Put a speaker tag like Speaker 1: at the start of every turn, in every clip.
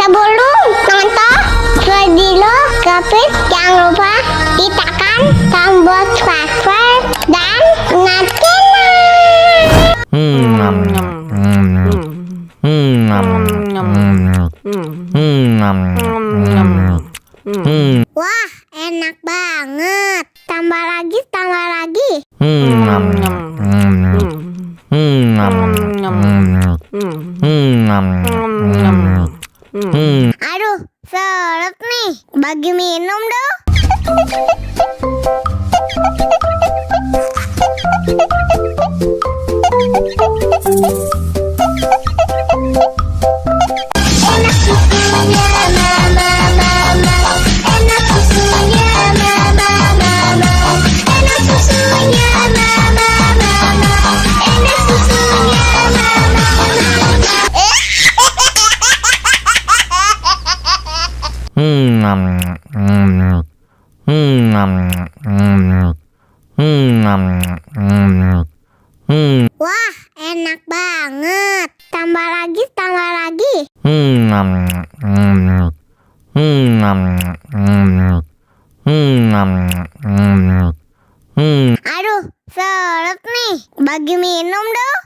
Speaker 1: Sebelum nonton video Kepit, jangan lupa tekan tombol subscribe dan Wah, enak banget. Tambah lagi, tambah lagi. Aduh, seret nih. Bagi minum dong. Enak susunya mama, enak susunya mama, enak susunya mama, enak susunya Wah, enak banget. Tambah lagi, tambah lagi. Aduh, seret nih. Bagi minum dong.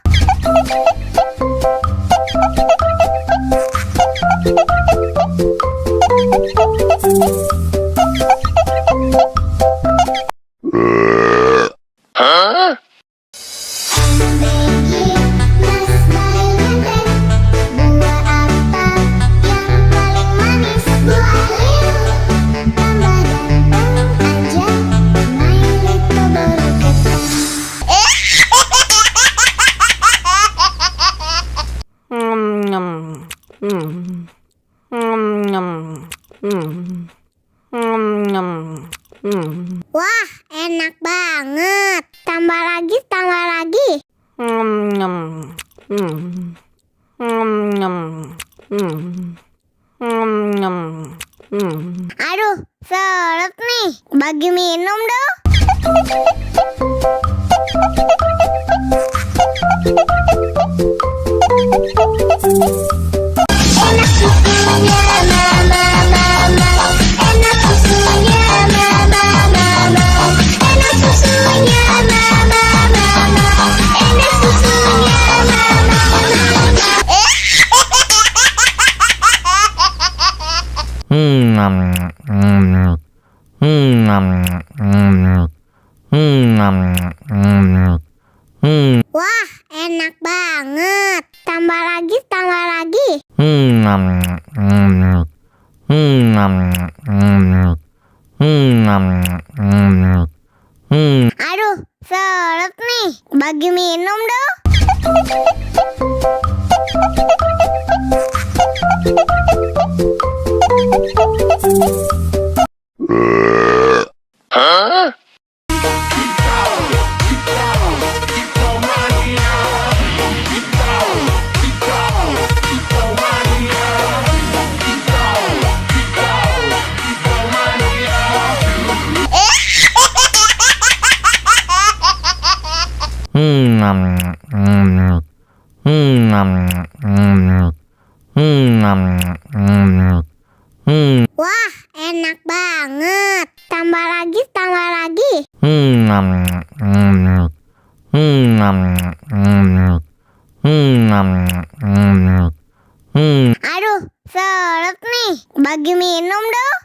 Speaker 1: Wah, enak banget. Tambah lagi, tambah lagi. Aduh, seret nih. Bagi minum dong. Enak susunya mama, enak susunya mama, enak susunya mama, enak susunya Wah, enak banget. Tambah lagi, tambah lagi. Aduh, seret nih. Bagi minum dong. Wah, enak banget. Tambah lagi, tambah lagi. Aduh, seret nih. Bagi minum dong.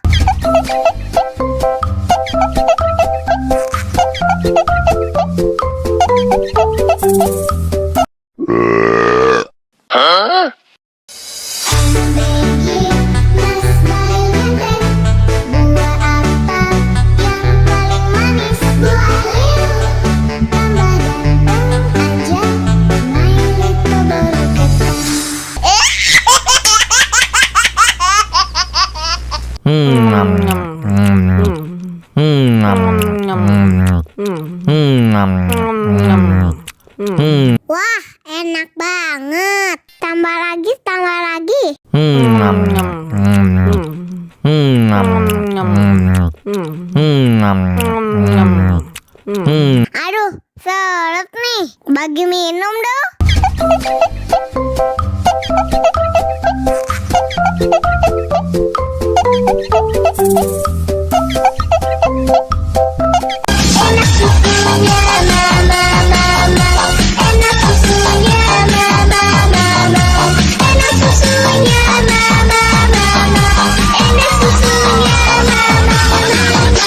Speaker 1: Wah, enak banget. Tambah lagi, tambah lagi. Aduh, seret nih. Bagi minum dong. Enak susunya mama mama, enak susunya mama mama, enak susunya mama mama, enak susunya mama mama.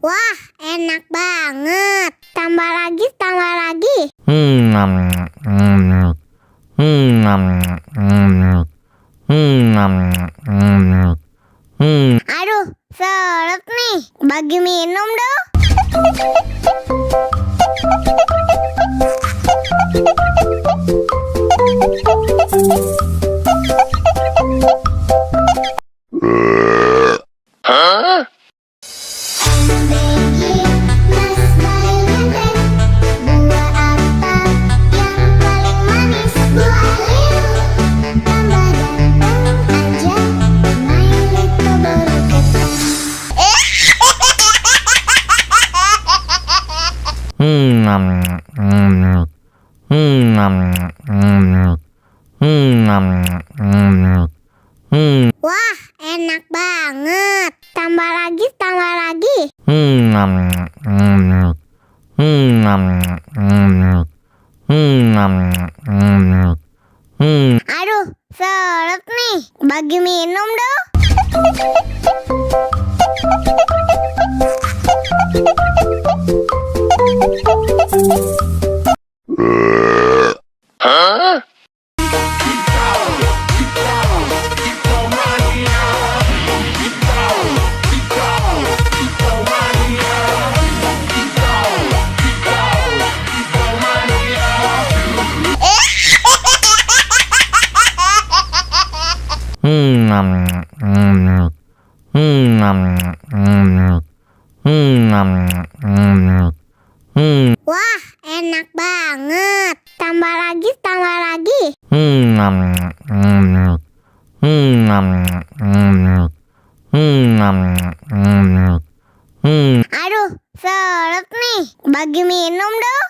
Speaker 1: Wah, enak banget. Tambah lagi, tambah lagi. Aduh, seret nih. Bagi minum dong. Wah, enak banget. Tambah lagi, tambah lagi. Aduh, seret nih. Bagi minum dong. Wah, enak banget. Tambah lagi, tambah lagi. Aduh, seret nih. Bagi minum dong.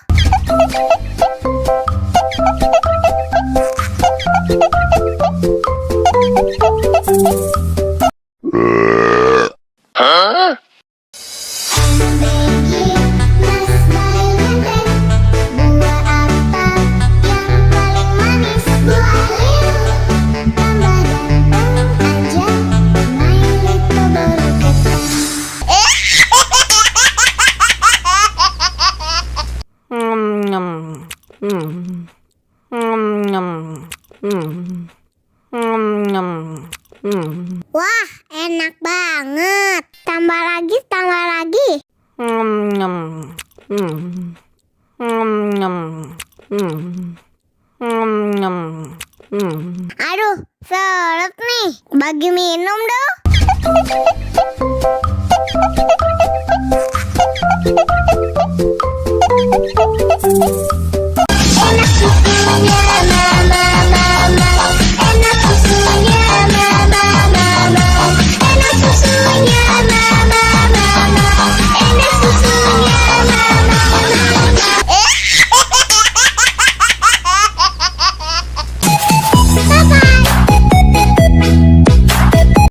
Speaker 1: Wah, enak banget. Tambah lagi, tambah lagi. Aduh, seret nih. Bagi minum dong.